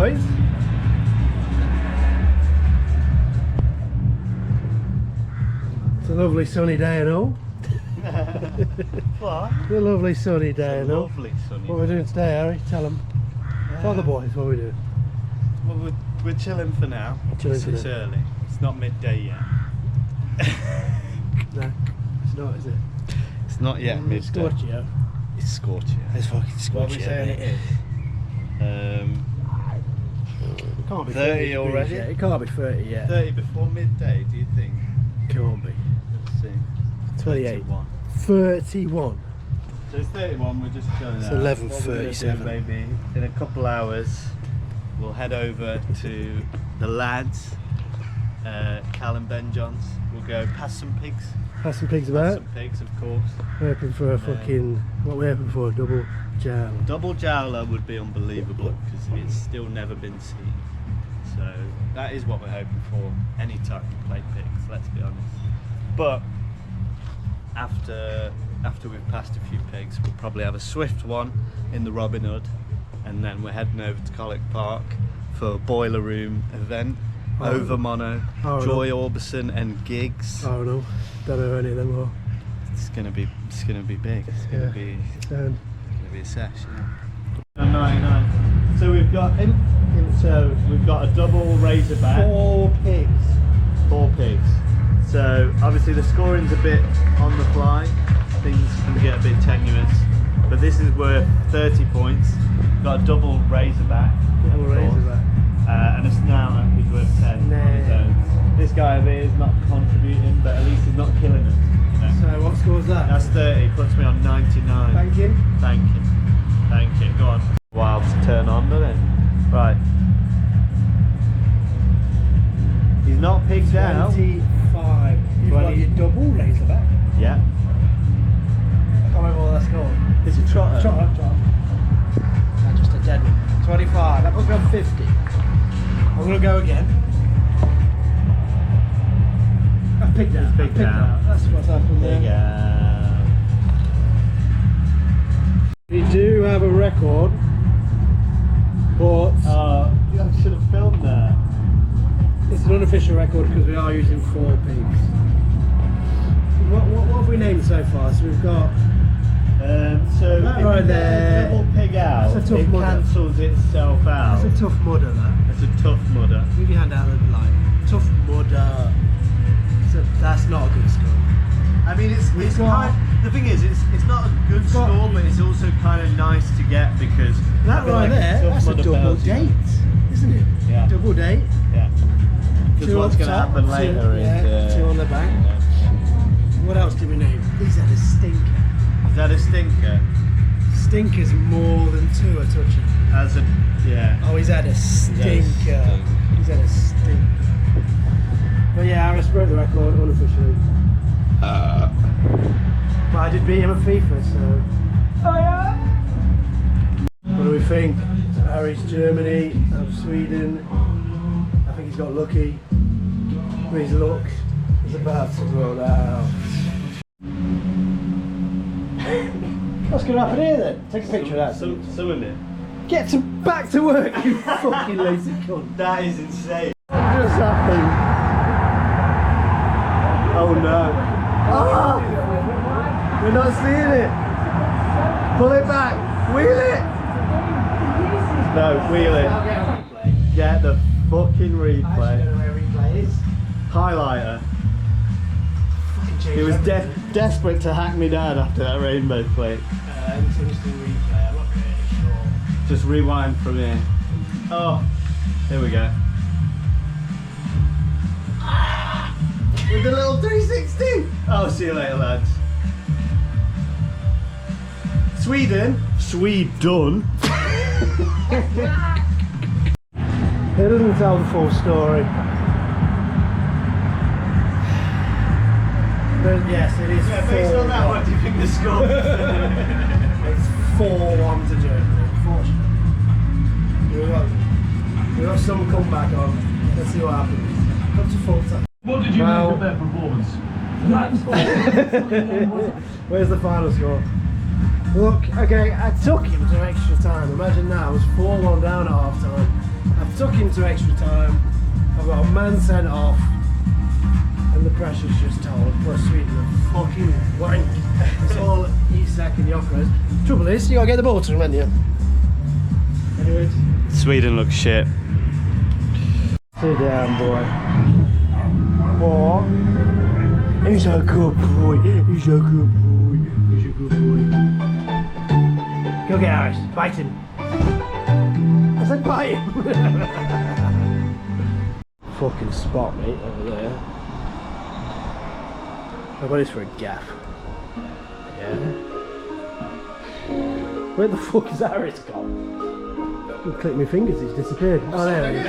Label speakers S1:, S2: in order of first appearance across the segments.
S1: boys. It's a lovely sunny day and all.
S2: What?
S1: It's a lovely sunny day and all.
S2: Lovely sunny.
S1: What are we doing today, Harry? Tell them. Tell the boys what we're doing.
S2: Well, we're chilling for now.
S1: Chilling
S2: It's
S1: today.
S2: early. It's not midday yet.
S1: No, it's not, is it?
S2: It's not yet midday.
S1: It's scorchio.
S2: It's scorchio.
S1: It's fucking scorchio.
S2: What are we saying it is?
S1: It can't be
S2: 30 already?
S1: Yet. It can't be 30 yet.
S2: 30 before midday, do you think?
S1: Can't be.
S2: Let's see.
S1: 28.
S2: 31.
S1: 31.
S2: So it's 31, we're just chilling
S1: It's
S2: out.
S1: 11:37.
S2: What we're gonna do, maybe in a couple hours, we'll head over to the lads, Cal and Ben Johns. We'll go past some pigs.
S1: Have some pigs
S2: Past
S1: about.
S2: some pigs, of course.
S1: We're hoping for a fucking. What we're hoping for? A double jowl.
S2: Double jowler would be unbelievable because it's still never been seen. So that is what we're hoping for anytime we play pigs, let's be honest. But after we've passed a few pigs, we'll probably have a swift one in the Robin Hood, and then we're heading over to Colwick Park for a boiler room event. Over Mono, Joy Orbison and Gigs.
S1: Oh no, don't know any of them all.
S2: It's gonna be big. It's gonna be a sesh. Yeah. 99. So we've got a double razorback.
S1: 4 pigs.
S2: 4 pigs. So obviously the scoring's a bit on the fly. Things can get a bit tenuous, but this is worth 30 points. Got a double razorback.
S1: Double razorback.
S2: And a snouter who's worth 10 on his own. This guy over here is not contributing, but at least he's not killing us. You know?
S1: So what score's that?
S2: That's 30, puts me on 99.
S1: Thank you.
S2: Thank you. Go on. Wild to turn on, doesn't it? Right. He's not picked out.
S1: 25. You've got your double razorback.
S2: Yeah.
S1: I can't remember what that's called.
S2: It's a trotter.
S1: Trotter. No, just a dead one. 25. That puts me on 50. I'm gonna go again. I've picked out.
S2: Picked out.
S1: That's what's happened there. We do have a record, but
S2: I should have filmed that.
S1: it's an unofficial record because we are using 4 pigs. What have we named so far? So we've got
S2: So
S1: that
S2: if
S1: right
S2: you
S1: there.
S2: double pig out,
S1: That's a tough
S2: it
S1: mudder.
S2: cancels itself out.
S1: that's a tough mudder. That.
S2: It's a tough mudder.
S1: Move your hand out of the line. Tough mudder. So that's not a good score.
S2: I mean, it's the thing is, it's not a good score, but it's also kind of nice to get because
S1: That
S2: I feel
S1: right
S2: like
S1: there,
S2: tough
S1: that's a
S2: mudder
S1: double
S2: bells, you know.
S1: date, isn't it?
S2: Yeah.
S1: Double date.
S2: Yeah. Because
S1: 2
S2: what's
S1: up
S2: going to
S1: top,
S2: happen
S1: 2
S2: later is
S1: 2 on the back. What else did we name? He's had a stinker.
S2: Is that a stinker?
S1: Stinker's more than 2 are touching.
S2: As a
S1: Oh, he's had a stinker. He's had a stinker. But yeah, Harris broke the record unofficially. But I did beat him at FIFA, so. Oh yeah. What do we think? Harry's Germany, I'm Sweden. I think he's got lucky. With his luck, he's about to roll out. What's going to happen here then? Take a picture of that.
S2: some of it.
S1: Get back to work, you fucking lazy cunt.
S2: That is insane.
S1: What just happened?
S2: Oh no.
S1: Ah! We're not seeing it. Pull it back. Wheel it.
S2: No, wheel it. Get the fucking replay. Highlighter. He was desperate to hack me down after that rainbow plate.
S1: Instant replay. I'm not really sure.
S2: Just rewind from here. Oh, here we go. With the little 360. Oh, see you later, lads. Sweden.
S1: It doesn't tell the full story. But yes, it is.
S2: Yeah, based on that, what do you think the score is?
S1: It's 4-1 to Germany, unfortunately. We've got some comeback on. Let's see what happens. Up to full time.
S3: What did you make of their performance?
S1: Where's the final score? Look, okay, I took him to extra time. Imagine now, it was 4-1 down at half time. took him to extra time. I've got a man sent off, and the pressure's just told. Plus Sweden are fucking wank. It's all Isak and Jokeres. Trouble is, you gotta get the ball to him, haven't you? Anyways.
S2: Sweden looks shit.
S1: Sit down, boy. What? He's a good boy. He's a good boy. He's a good boy. Go get Harris. Bite him. I said bite him. Fucking spot, mate, over there. I got this for a gaff. Yeah. Where the fuck is Harris gone? I click my fingers, he's disappeared. Oh, there he is.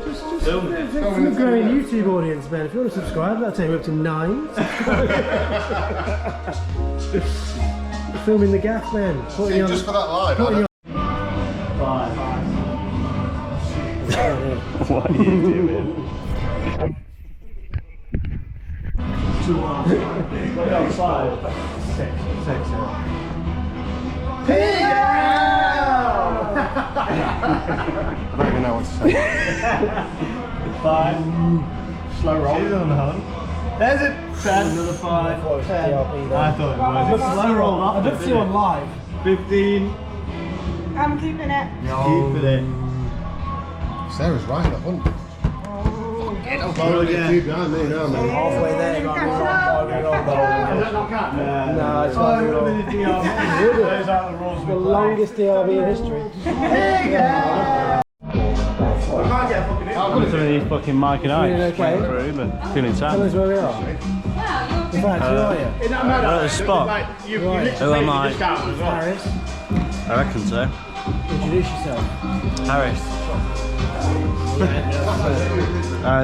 S1: Just for the growing YouTube audience, man. If you want to subscribe, that'll take you up to 9. Filming the gaff, man.
S4: Just for that live,
S1: Putting
S2: 5. What are you doing?
S1: 2 1. 5. 6. 6. Pig out!
S4: I don't even know what to say.
S2: 5. Slow roll. She's on the hunt. There's it. 10. Another 5.
S1: 10.
S2: I thought it was.
S1: Slow roll up. I did see one live.
S2: 15.
S5: I'm keeping it.
S2: Keeping it.
S4: Sarah's right at 100.
S2: Slow again.
S4: Keep behind me now, man.
S1: Halfway there, got me wrong. No, it's not me wrong. The longest DRB in history.
S2: Some of these fucking Mike and I
S1: Feeling
S2: just went
S1: okay?
S2: through, but feeling
S1: Tell
S2: sad.
S1: us where we are. In fact, who are you?
S2: We're at the spot. Who am I?
S1: Harris.
S2: I reckon so.
S1: Introduce yourself.
S2: Harris.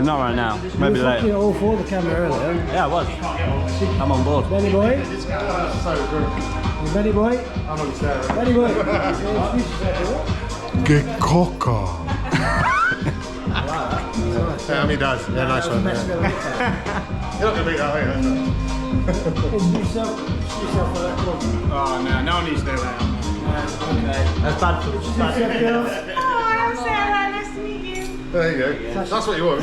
S2: Not right now. Maybe
S1: You were fucking
S2: later.
S1: all for the camera earlier.
S2: Yeah, I was. I'm on board.
S1: Benny boy? You Benny boy?
S4: I'm on Sarah.
S1: Benny boy? Introduce yourself.
S4: Get cocker. Yeah, I mean, does. Yeah, nice one.
S1: Mess
S4: Yeah.
S1: with it.
S4: You're not going to beat that, are you?
S1: Introduce yourself for that club.
S3: Oh no, no one needs to know that.
S1: Okay.
S2: That's bad for
S1: Introduce yourself, girls.
S5: Oh, I'm Sarah. Nice to meet you.
S4: There you go. That's what you want.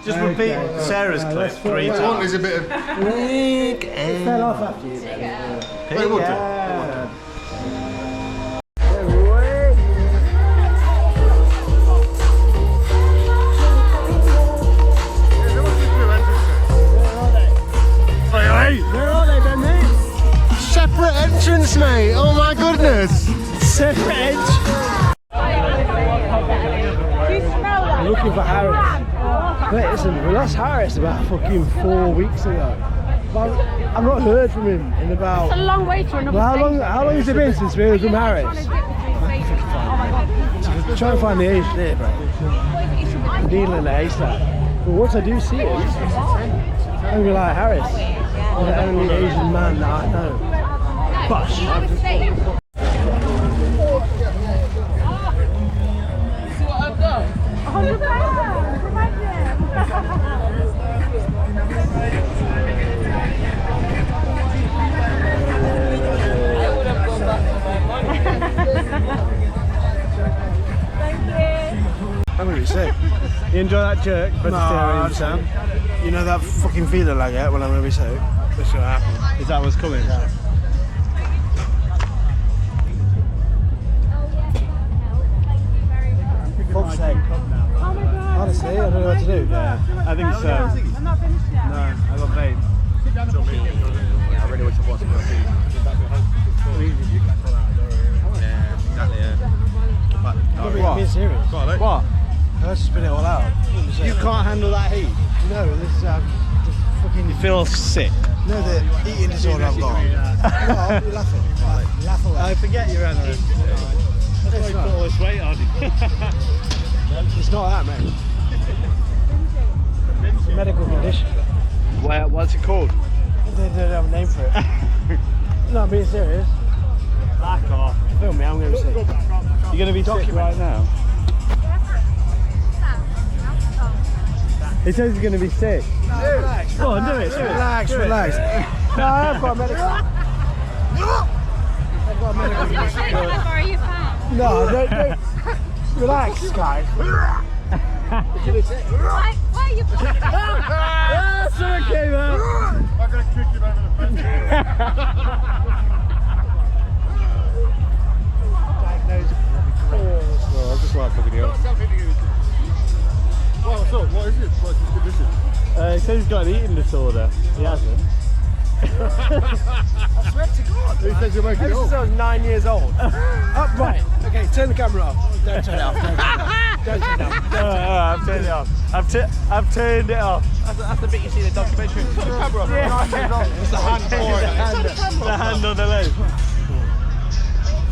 S2: Just repeat Sarah's clip 3
S4: What you want
S2: times.
S4: is a bit of...
S1: It fell off after you.
S4: Wait, what do?
S1: Where are they, Benny?
S4: Separate entrance, mate. Oh my goodness.
S1: Separate edge.
S5: Do you smell that?
S1: I'm looking for Harris. Wait, listen, we lost Harris about fucking 4 weeks ago. But I've not heard from him in about...
S5: It's a long way to another
S1: Well,
S5: station.
S1: how long has it been since we heard from Harris? Try and find the age there, bro. Needling the haystack. But once I do see it, I'm gonna be like, Harris, you're the only Asian man that I know. Bosh. I'm gonna be sick.
S2: You enjoy that jerk? Vegetarian Sam?
S1: You know that fucking feeling I get when I'm gonna be sick? That's gonna happen.
S2: Is that what's coming?
S1: Yeah. Fuck's sake. Honestly, I don't know what to do.
S2: Yeah, I think so.
S5: I'm not finished yet.
S2: No, I got paid.
S4: I really wish I was.
S2: Yeah, exactly, yeah.
S1: I'm being serious.
S2: What?
S1: Let's spin it all out.
S2: You can't handle that heat.
S1: No, this is just fucking.
S2: You feel sick.
S1: No, the eating disorder I've got. No, I'll be laughing. Laugh away.
S2: I forget you're anorexic. That's why you put all this weight on.
S1: It's not that, mate. It's a medical condition.
S2: What's it called?
S1: They don't have a name for it. No, I'm being serious.
S2: Back off.
S1: Film me, I'm going to be sick.
S2: You're going to be sick right now? He says he's going to be sick.
S1: Relax.
S2: Go on, do it.
S1: Relax, relax. No, I've got a medical. I've got a medical condition.
S5: Are you fat?
S1: No, don't. Relax, guys.
S5: Why are you
S2: Ah, someone came out.
S4: I'm going to kick him over the fence. Oh, I just like fucking you. Well, so, what is it? What's his condition?
S2: He says he's got an eating disorder. He hasn't.
S1: I swear to God.
S4: Who says you're making it
S1: Ever since
S4: up?
S1: I was 9 years old. Right. Okay, turn the camera off. Don't turn it off. Don't turn it off.
S2: I've turned it off. I've turned it off.
S3: That's the bit you see in the documentary. Turn the camera off. It's the hand for it.
S2: The hand on the leg.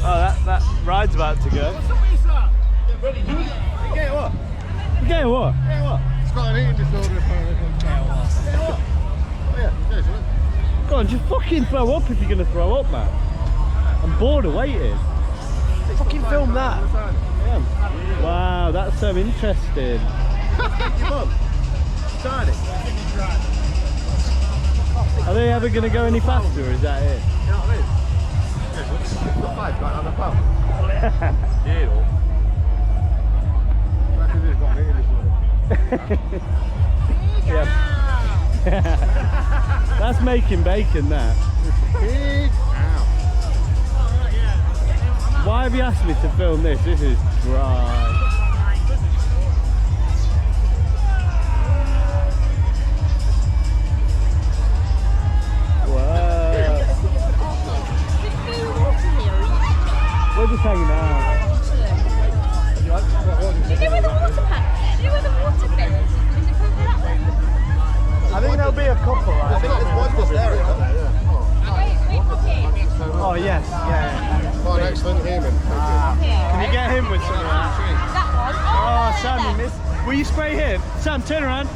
S2: Oh, that ride's about to go.
S4: You get what?
S2: You get what?
S4: Get what? It's got an eating disorder apparently. Get what? Oh yeah, okay, so
S2: Go on, just fucking throw up if you're going to throw up, man. I'm bored of waiting.
S1: Fucking film that.
S2: Yeah. Wow, that's so interesting.
S4: your mum. Started.
S2: Are they ever going to go any faster, or is that it?
S4: You know what I mean? Yeah, so it's got 5 right on the pub. Yeah, though. Reckon he's got an eating disorder.
S2: Yeah. That's making bacon, that.
S4: Big. Ow.
S2: Why have you asked me to film this? This is dry. Whoa. We're just hanging out.
S5: Do you know where the water pack? Do you know where the water bin is? Is it over that way?
S1: I think there'll be a couple. Right?
S4: I think there's one just there.
S5: Wait, pop in.
S1: Oh yes, yeah.
S4: Oh, an excellent human.
S2: Can you get him with something?
S5: That one.
S2: Oh, Sam, you missed. Will you spray him? Sam, turn around.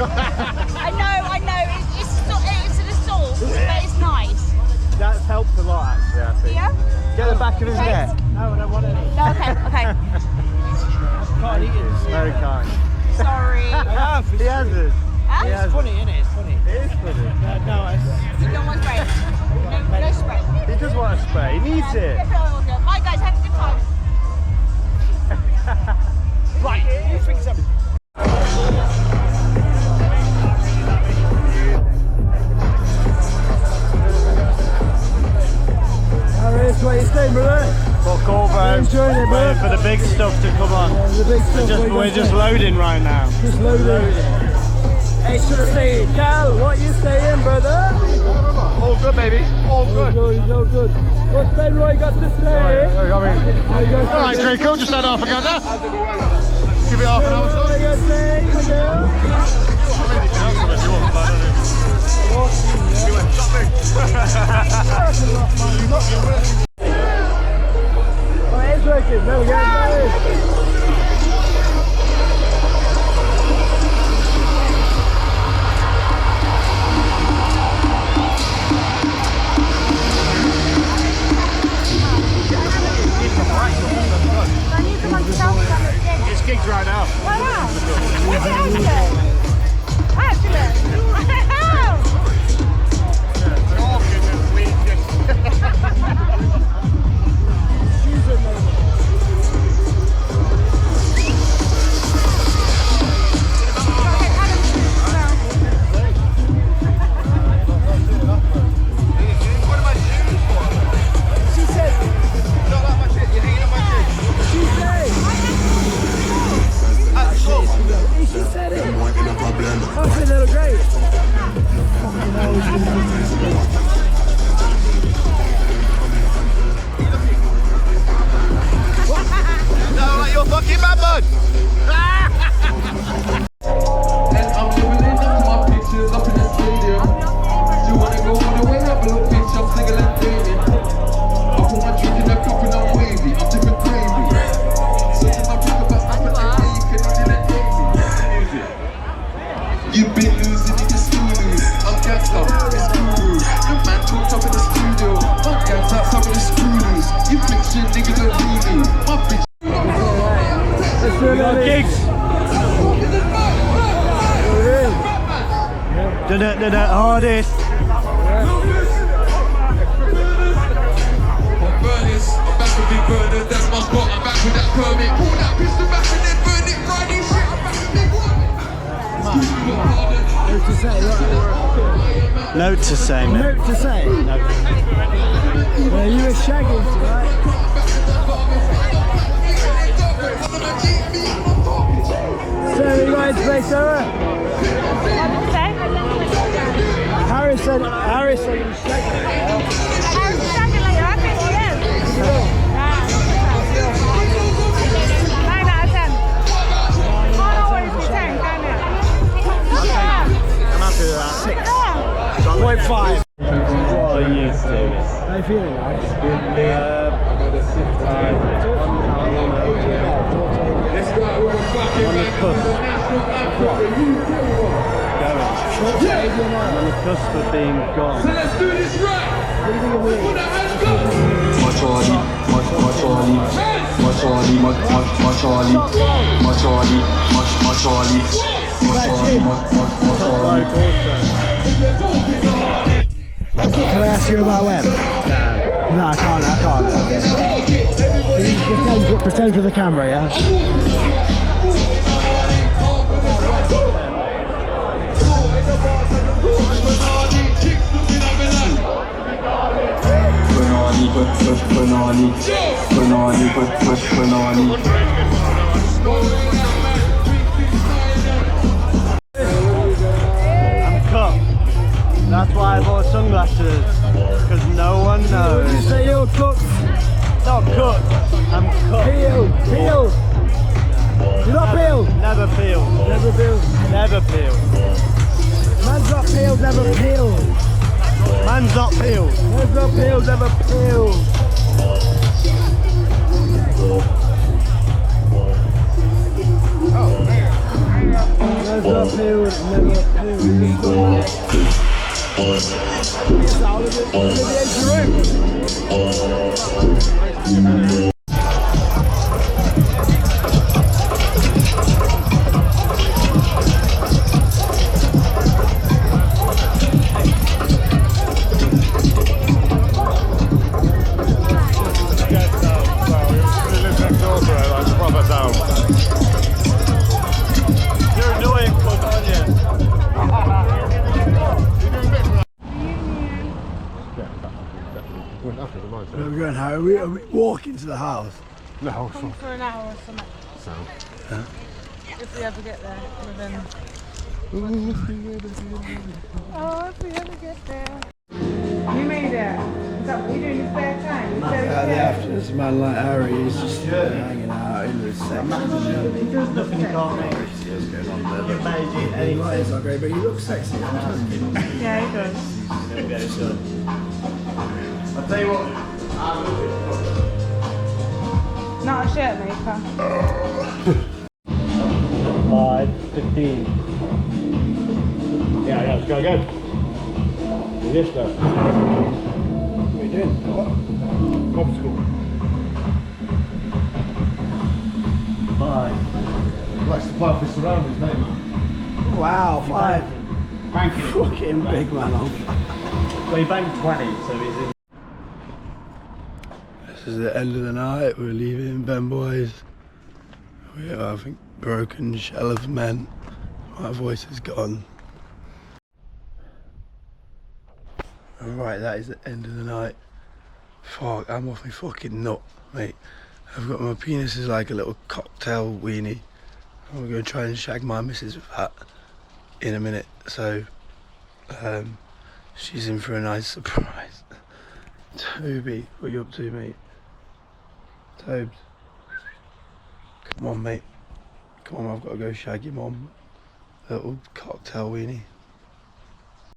S5: I know. It's an assault, but it's nice.
S2: That's helped a lot, actually, I think.
S5: Yeah?
S2: Get the back of his neck.
S1: No, I don't want any.
S5: No, okay.
S1: Can't eat it.
S2: Very kind.
S5: Sorry.
S2: He hasn't.
S5: Huh?
S2: He
S1: It's
S2: hasn't.
S1: funny, isn't it? It's funny.
S2: It is funny.
S1: No, it's...
S5: You don't want spray. No spray.
S2: He does want to spray. He needs it.
S5: Bye guys, have a good time.
S1: Right, you think something. Harris, what are you saying, brother?
S2: Fuck all, bro.
S1: Enjoying it, bro.
S2: Waiting for the big stuff to come on.
S1: The big stuff.
S2: We're just loading right now.
S1: Just loading. Hey, should I say, Cal, what you saying, brother?
S4: All good, baby. All good.
S1: All good. What's Ben Roy got to say?
S4: Alright, Draco, just had half a gander. Give it half an hour, son.
S1: What you say,
S4: I mean, you can have some if you want, but I don't know. You went shopping.
S1: Oh, it's working. There we go.
S4: It's gigs right now.
S6: You've been losing in the studios. I'm gangsta, it's guru. Your man talked up in the studio. I'm gangsta, some of the screws. You fiction niggas don't need me. My bitch.
S2: We got gigs. The hardest.
S6: Burners, I'm back with big burners.
S2: Note to say, mate.
S1: Note to say. You were shagging tonight. Sarah, you got into play, Sarah?
S5: What did you say?
S1: Harris said you were shagging.
S5: How's the second later? I think it is. 9 out of 10. Can't always be 10, can it?
S2: I'm happy with that.
S1: 6.5.
S2: What are you doing?
S1: How you feeling, guys?
S2: On the cusp. On the cusp of being gone.
S6: Let's do this right. Put the hands up. Machali, Machali, Machali, Machali, Machali, Machali,
S1: Can I ask you about when? No, I can't. Can you pretend for the camera, yeah?
S2: I'm cut. That's why I bought sunglasses. Because no one knows.
S1: You say you're cooked.
S2: Not cut. I'm cut.
S1: Peeled. You're not peeled.
S2: Never peeled.
S1: Never peeled.
S2: Never peeled.
S1: Man's not peeled, never peeled.
S2: Man's not peeled.
S1: Man's not peeled, never peeled. Man's not peeled, never peeled. It's out of it. It's in the edge room.
S2: You're annoying, cunt, aren't you?
S1: Where are we going, Harry? Are we walking to the house?
S4: No,
S5: Come for an hour or something.
S4: sound.
S5: If we ever get there. Within... Oh, if we ever get there. You made it. Is that what you do in your spare time?
S1: This man like Harry is just hanging out in the sex.
S2: Nothing you can't make. You made it anyway.
S1: It's not great, but you look sexy.
S5: Yeah, he does.
S2: Gonna get it done. I'll tell you what.
S5: Not a shirt maker.
S2: 5:15.
S4: Yeah, let's go again. Do this though.
S1: What are you doing?
S4: Obstacle.
S2: 5.
S4: Likes to play off his surroundings, mate, man.
S1: Wow, 5.
S2: Banking.
S1: Fucking big man on.
S2: Well, he banked 20, so he's in.
S1: This is the end of the night. We're leaving Ben Boys. We are, I think, broken shell of men. My voice is gone. Right, that is the end of the night. Fuck, I'm off my fucking nut, mate. I've got my penis is like a little cocktail weenie. I'm going to try and shag my missus with that in a minute. So, she's in for a nice surprise. Toby, what are you up to, mate? Tobes. Come on, mate. Come on, I've got to go shag your mum. Little cocktail weenie.